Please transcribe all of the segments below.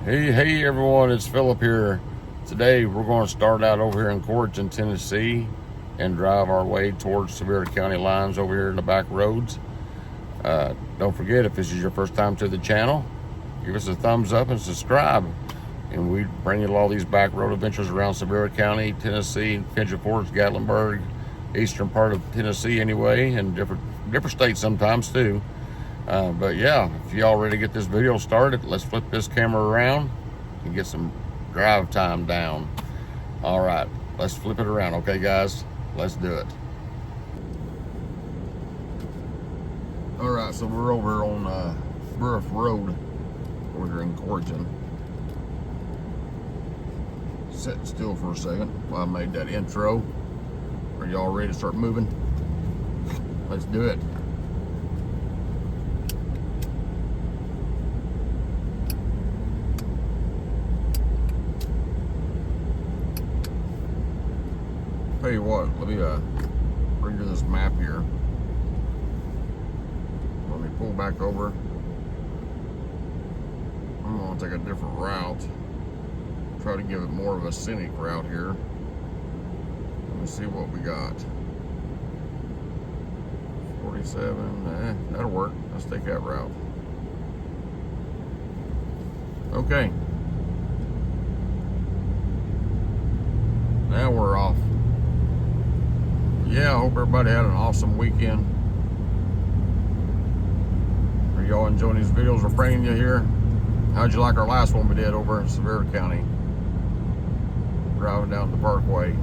Hey everyone, it's Philip here. Today we're going to start out over here in Corryton, Tennessee and drive our way towards Sevier County lines over here in the back roads. Don't forget, if this is your first time to the channel, give us a thumbs up and subscribe. And we bring you all these back road adventures around Sevier County, Tennessee, Pigeon, Gatlingburg, eastern part of Tennessee anyway, and different states sometimes too. But yeah, if y'all ready to get this video started, let's flip this camera around and get some drive time down. All right, let's flip it around. Okay, guys, let's do it. All right, so we're over on Bruff Road over here in Corryton. Sitting still for a second while I made that intro. Are y'all ready to start moving? Let's do it. Tell you what, let me bring you this map here. Let me pull back over. I'm gonna take a different route. Try to give it more of a scenic route here. Let me see what we got. 47, that'll work. Let's take that route. Okay. Now we're off. Yeah, I hope everybody had an awesome weekend. Are y'all enjoying these videos we're bringing you here? How'd you like our last one we did over in Sevier County? Driving down the parkway.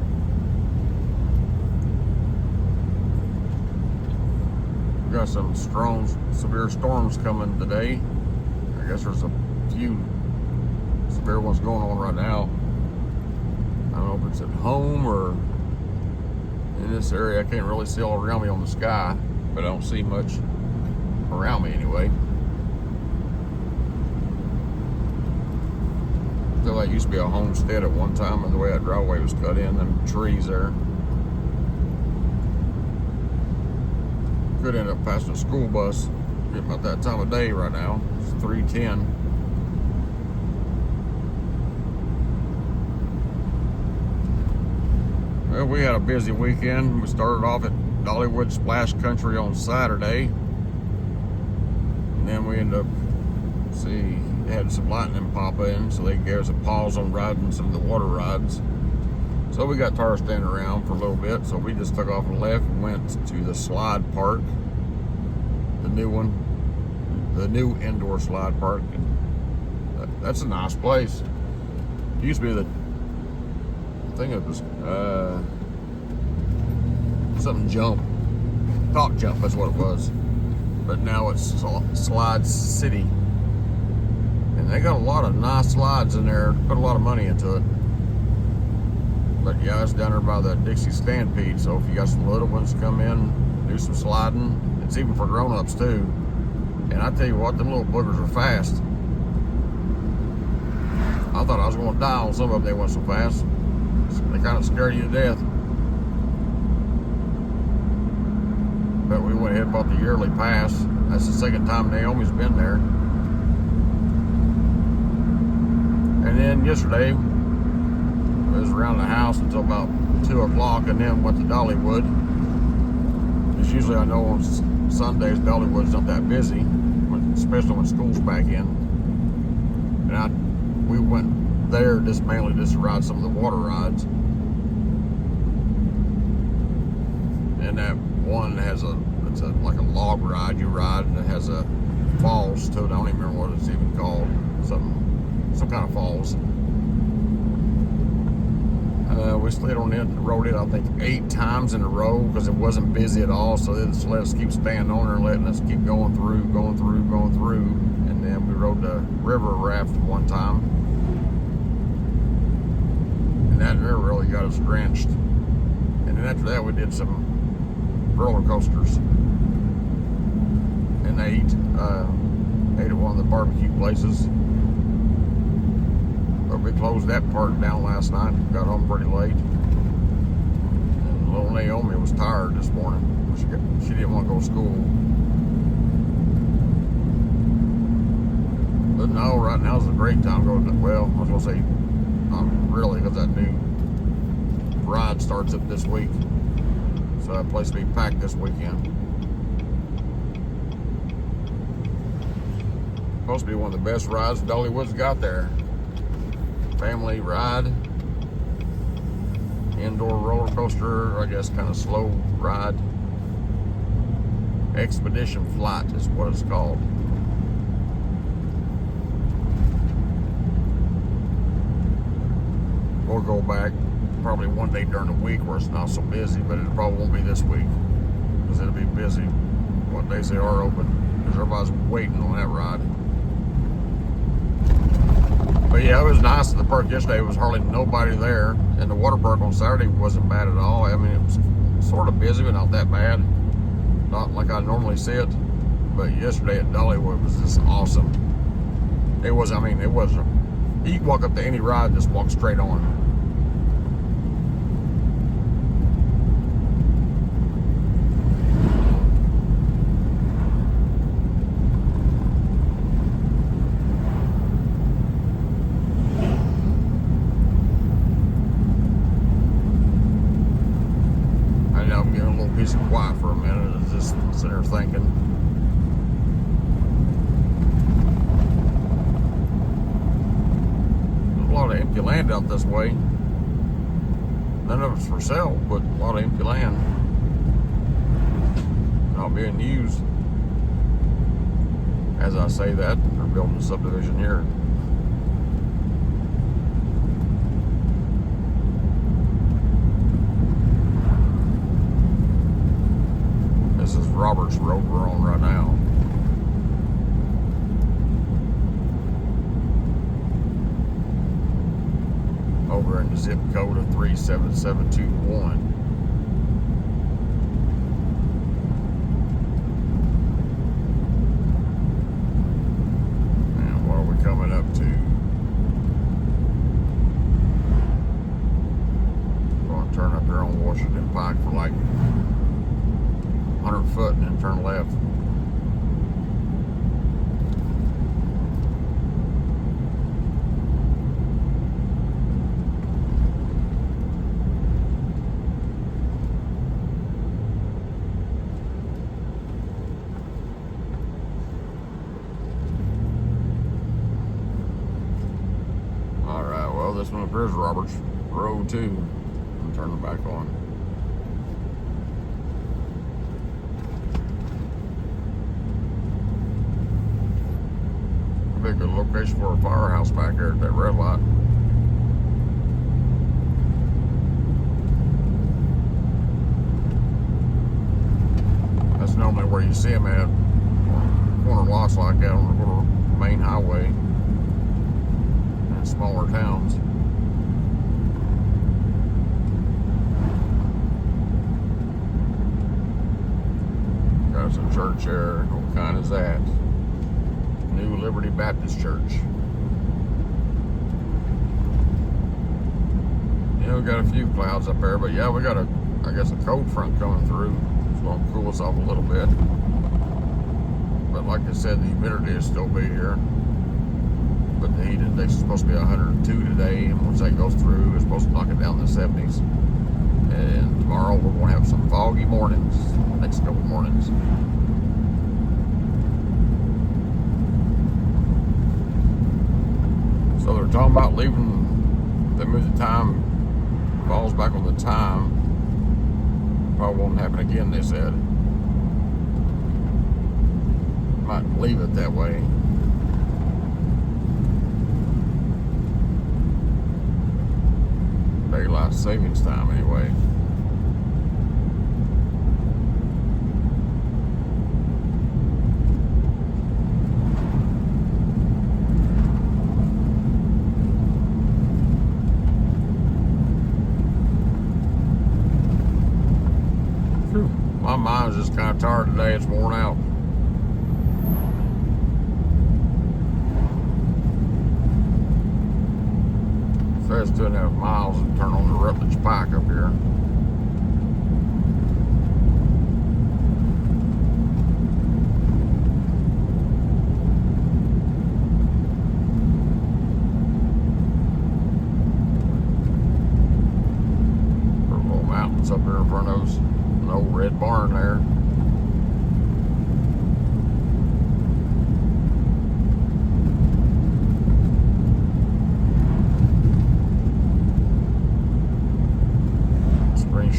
We got some strong, severe storms coming today. I guess there's a few severe ones going on right now. I don't know if it's at home or in this area. I can't really see all around me on the sky, but I don't see much around me anyway. I feel like it used to be a homestead at one time, and the way that driveway was cut in, them trees there. Could end up passing a school bus. Getting about that time of day right now. It's 3:10. Well, we had a busy weekend. We started off at Dollywood Splash Country on Saturday. And then we ended up, had some lightning pop in, so they gave us a pause on riding some of the water rides. So we got tired standing around for a little bit, so we just took off and left and went to the slide park, the new one, the new indoor slide park. And that's a nice place. It used to be I think it was something jump, top jump, that's what it was. But now it's Slide City, and they got a lot of nice slides in there. Put a lot of money into it. But yeah, it's down there by the Dixie Stampede. So if you got some little ones come in, do some sliding. It's even for grown-ups too. And I tell you what, them little boogers are fast. I thought I was going to die on some of them. They went so fast. They kind of scare you to death. But we went ahead and bought the yearly pass. That's the second time Naomi's been there. And then yesterday, I was around the house until about 2 o'clock, and then went to Dollywood. Because usually I know on Sundays Dollywood's not that busy, especially when school's back in. And we went there mainly just to ride some of the water rides. And that one has it's like a log ride you ride, and it has a falls to it. I don't even remember what it's even called. Some kind of falls. We slid on it, rode it I think 8 times in a row because it wasn't busy at all. So they just let us keep staying on there and letting us keep going through. And then we rode the river raft one time. And that river really got us drenched. And then after that we did some roller coasters. And ate at one of the barbecue places. But we closed that park down last night. Got home pretty late. And little Naomi was tired this morning. She didn't want to go to school. No, right now is a great time to go. Well, I was gonna say, not really, because that new ride starts up this week, so that place will be packed this weekend. Supposed to be one of the best rides Dollywood's got there. Family ride, indoor roller coaster, I guess kind of slow ride. Expedition Flight is what it's called. We'll go back probably one day during the week where it's not so busy, but it probably won't be this week because it'll be busy what days they are open, because everybody's waiting on that ride. But yeah, it was nice at the park yesterday. There was hardly nobody there, and the water park on Saturday wasn't bad at all. I mean, it was sort of busy, but not that bad. Not like I normally see it. But yesterday at Dollywood was just awesome. It was, I mean, it was, you can walk up to any ride and just walk straight on. I'm getting a little piece of quiet for a minute. I was just sitting there thinking. There's a lot of empty land out this way. None of it's for sale, but a lot of empty land not being used. As I say that, they're building a subdivision here. This is Roberts Road we're on right now. Over in the zip code of 37721. And what are we coming up to? Going to turn up here on Washington Pike for like 100 foot and then turn left. Alright, well, this one up here is Roberts Road too. I'm turning back on. Be a good location for a firehouse back there at that red light. That's normally where you see them at, corner lots like that on the main highway in smaller towns. Got some church there. What kind is that? New Liberty Baptist Church. Yeah, we got a few clouds up there, but yeah, we got I guess a cold front coming through. It's going to cool us off a little bit. But like I said, the humidity will still be here. But the heat index is supposed to be 102 today, and once that goes through, it's supposed to knock it down to the 70s. And tomorrow we're going to have some foggy mornings, next couple mornings. So they're talking about leaving, they move the time, falls back on the time. Probably won't happen again, they said. Might leave it that way. Daylight savings time anyway. My mind's just kind of tired today. It's worn out. It says 2.5 miles and turn on the Rutledge Pike up here.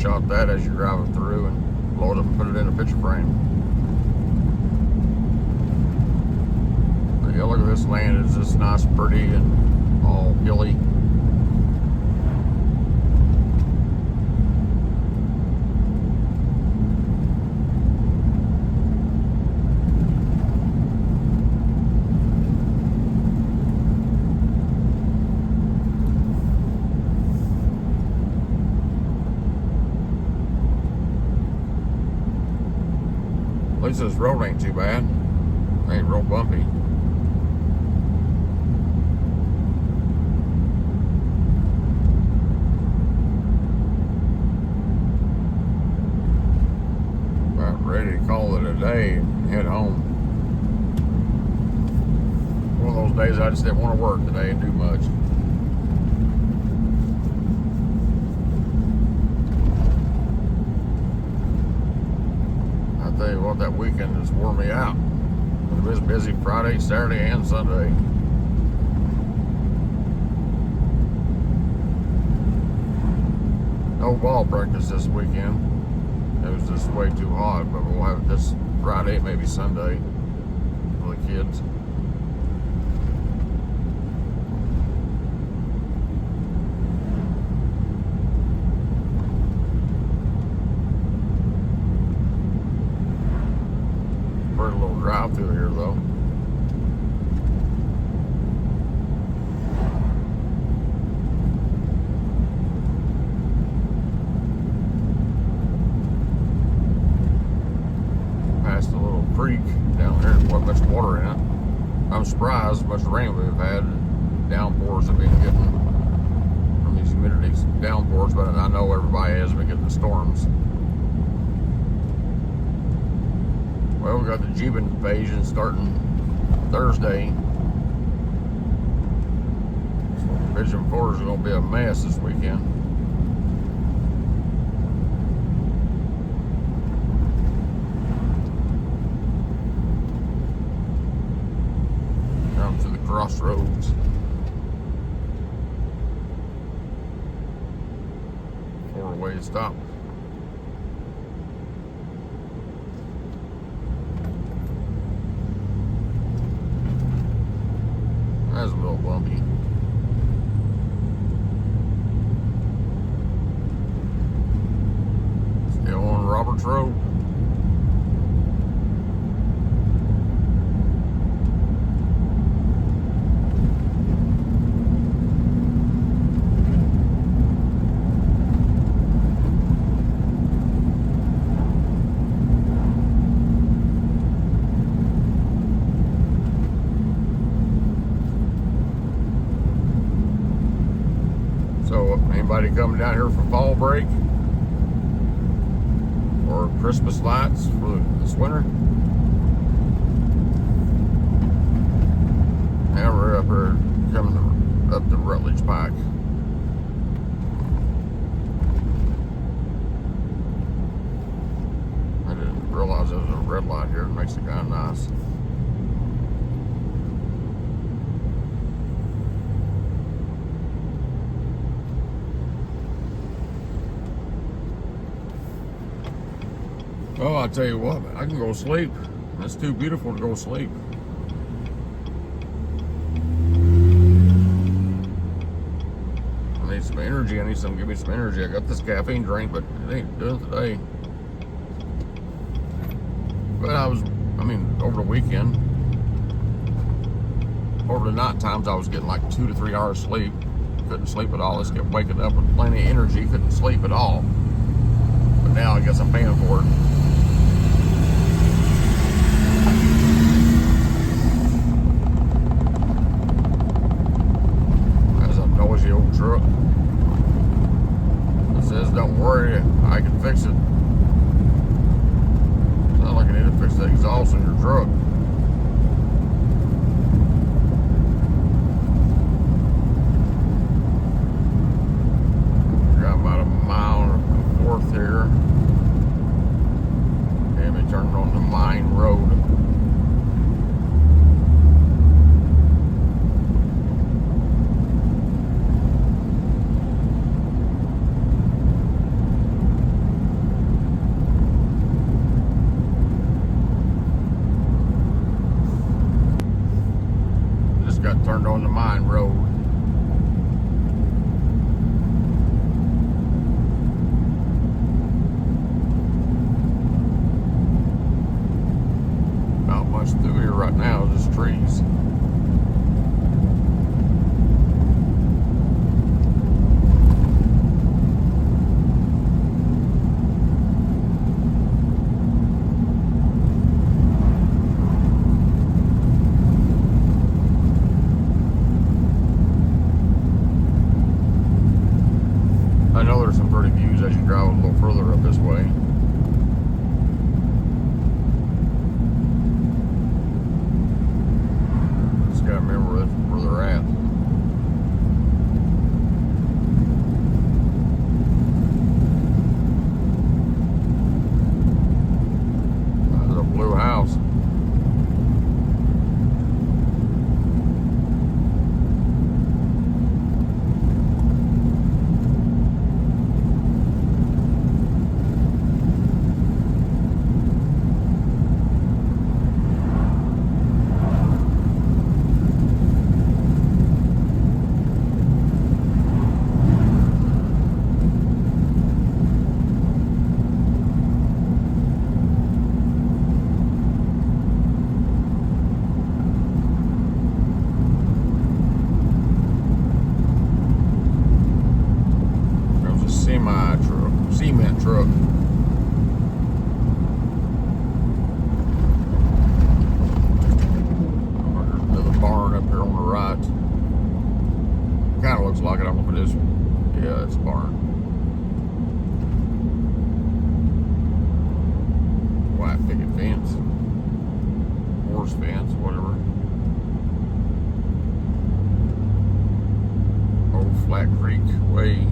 shot that as you're driving through and load it and put it in a picture frame. But yeah, look at this land. It's just nice, pretty, and all hilly. At least this road ain't too bad. It ain't real bumpy. About ready to call it a day and head home. One of those days I just didn't want to work today and do much. Tell you what, that weekend just wore me out. It was busy Friday, Saturday, and Sunday. No ball practice this weekend. It was just way too hot, but we'll have it this Friday, maybe Sunday for the kids. Pretty little drive through here though. Past a little creek down there, there wasn't much water in it. I'm surprised how much rain we've had. Downpours have been getting from these humidity downpours, but I know everybody has been getting the storms. Well, we got the Jeeping invasion starting Thursday. So Pigeon Forest is going to be a mess this weekend. Down to the crossroads. 4-way stop. That's a little bumpy. Still on Roberts Road. So anybody coming down here for fall break or Christmas lights for this winter? Now we're up here coming up the Rutledge Pike. I didn't realize there was a red light here. It makes it kind of nice. Oh, I tell you what, I can go sleep. It's too beautiful to go sleep. I need some energy. I need something to give me some energy. I got this caffeine drink, but it ain't doing it today. But over the weekend, over the night times, I was getting like 2 to 3 hours sleep. Couldn't sleep at all. I just kept waking up with plenty of energy. Couldn't sleep at all. But now I guess I'm paying for it. Noisy old truck. It says, "Don't worry, I can fix it." Sounds like I need to fix the exhaust in your truck. Got about a mile and a fourth here. And we turned on the Mine Road. mine road. Not much through here right now, just trees. I know there's some pretty views as you drive a little further up this way. Just gotta remember where they're at. There's a blue house. Cement truck. There's another barn up here on the right. Kind of looks like it. I don't know if it is. Yeah, it's a barn. White picket fence. Horse fence, whatever. Old Flat Creek Way.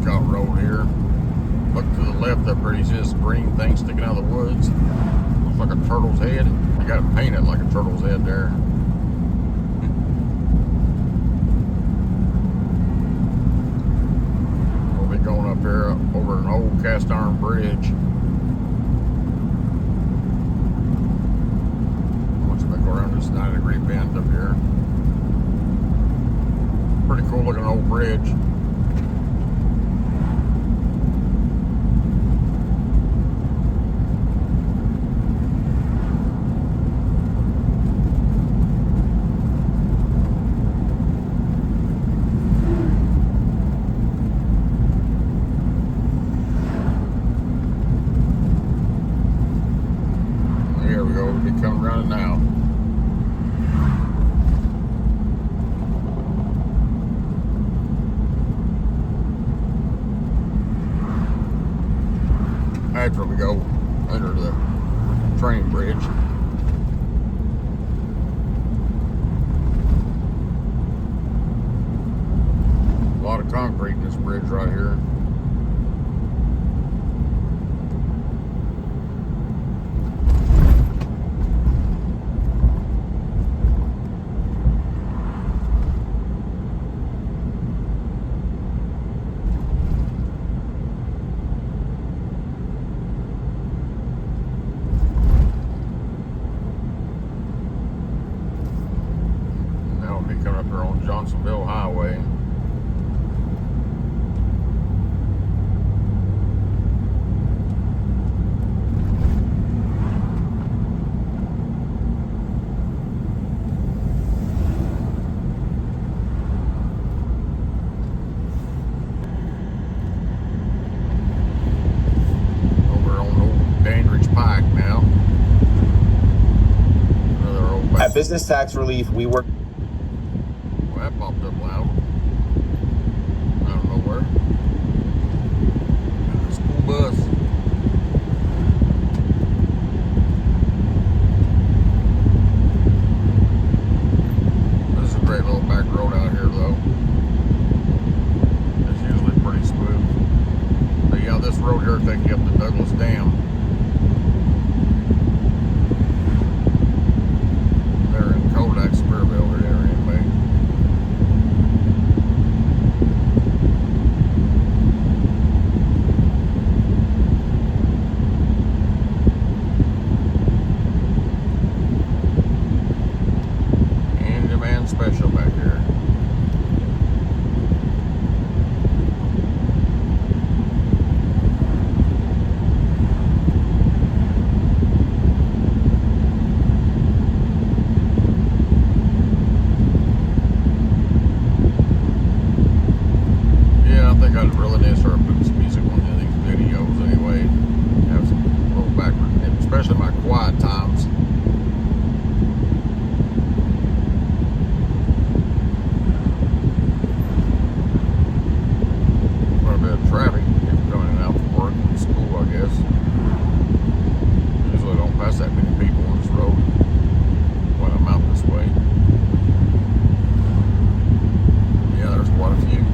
Road here. Look to the left up there, you see this green thing sticking out of the woods. Looks like a turtle's head. You got it painted like a turtle's head there. We'll be going up here over an old cast iron bridge. Once we go around this 90-degree bend up here. Pretty cool looking old bridge. Here we go, we'll be coming around it now. After we go under the train bridge. A lot of concrete in this bridge right here. Coming up here on Johnsonville Highway. Over on Old Dandridge Pike now. Another old At Business Tax Relief, we work. That popped up loud. I don't know where. A school bus. This is a great little back road out here, though. It's usually pretty road here will take you up to Douglas Dam. They're in Kodak, Sevierville area anyway. And your man special back here. I think I'd really need to start putting some music on these videos anyway. Have some little background, especially my quiet times. Quite a bit of traffic people coming in and out from work and school, I guess. Usually don't pass that many people on this road when I'm out this way. Yeah, there's quite a few.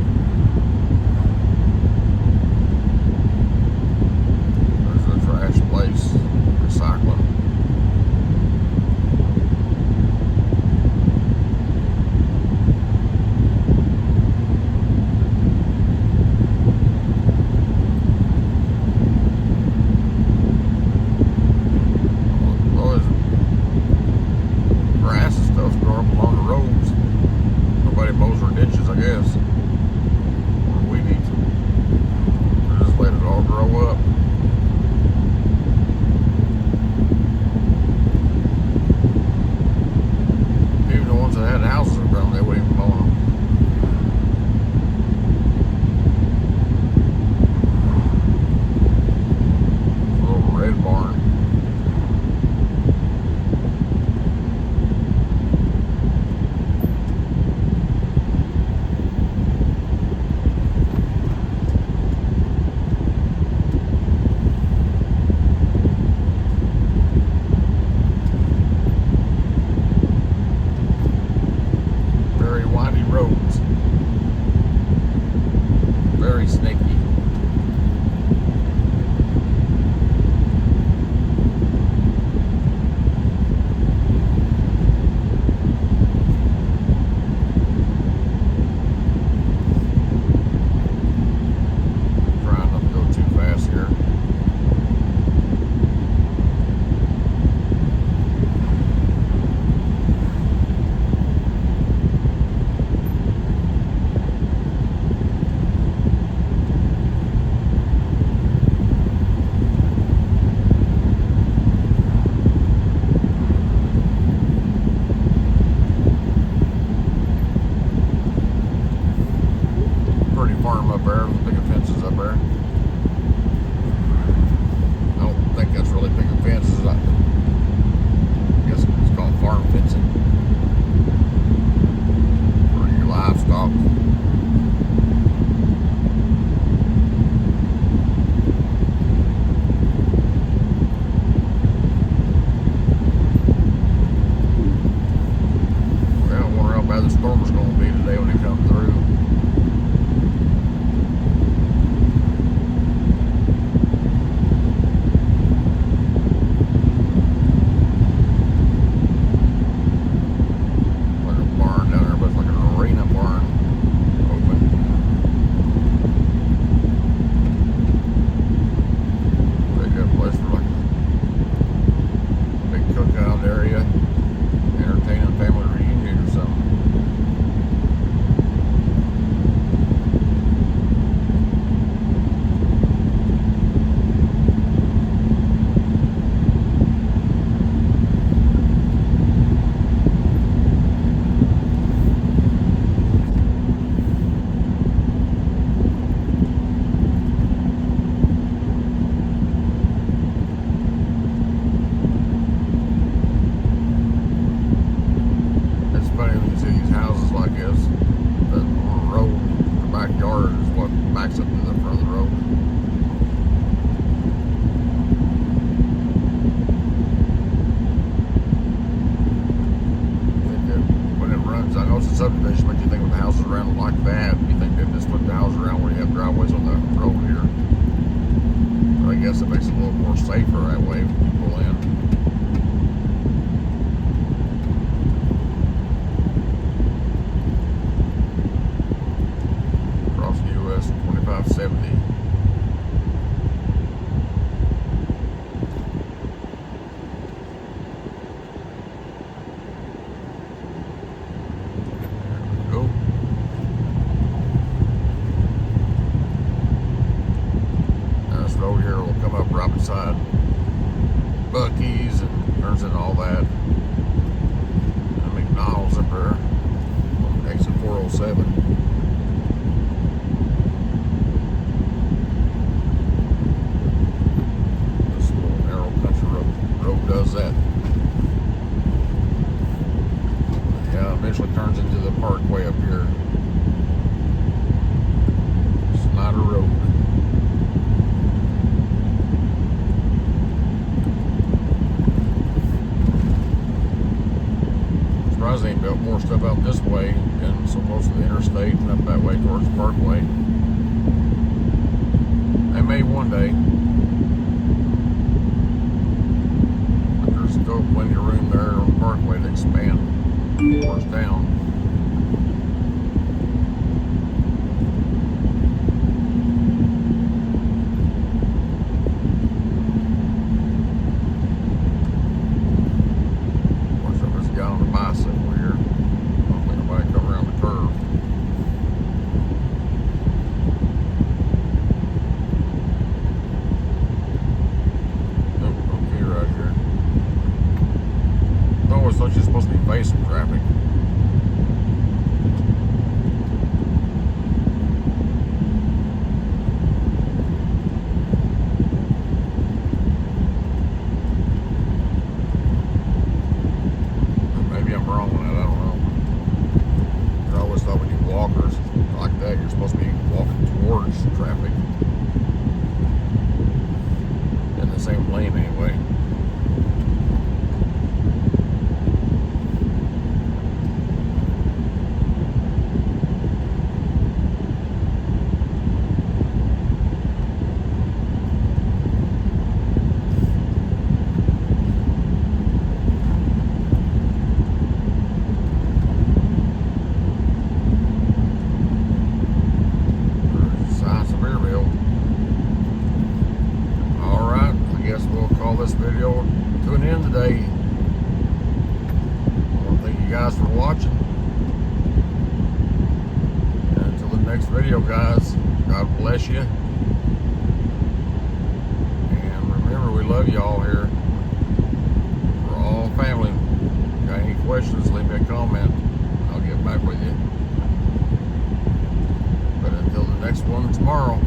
Trash place, recycling. All this grass and stuff's growing up along the roads. Nobody mows their ditches, I guess. Or weed eats them. They just let it all grow up. That had houses in front of them, they wouldn't even mow them. A little red barn. Windy roads, very snaky. Trying not to go too fast here. Farm up there, big fences up there. I don't think that's really big fences. I guess it's called farm fencing for your livestock. Well, I wonder how bad the storm is going to be today when it comes through. Area, entertaining family reunion or something. backs up to the front of the road. When it runs, I know it's a subdivision, but you think with the houses around like that, you think they just put the houses around where you have driveways on the road here. little more safer that way when you pull in. Across US 2570. Road here will come up right beside Buc-ee's and turns into all that. And McDonald's up there on exit 407. This little narrow country road does that. Yeah, eventually turns into the parkway up here. It's not a road. They built more stuff out this way, and so most of the interstate and up that way towards the parkway. They may one day, but there's still plenty of room there on the parkway to expand towards town. So it's just supposed to be facing traffic. Maybe I'm wrong on that, I don't know. I always thought when you walkers like that, you're supposed to be walking towards traffic. In the same lane anyway. This video to an end today. I want to thank you guys for watching. And until the next video, guys, God bless you. And remember, we love you all here. We're all family. Got any questions, leave me a comment. I'll get back with you. But until the next one tomorrow.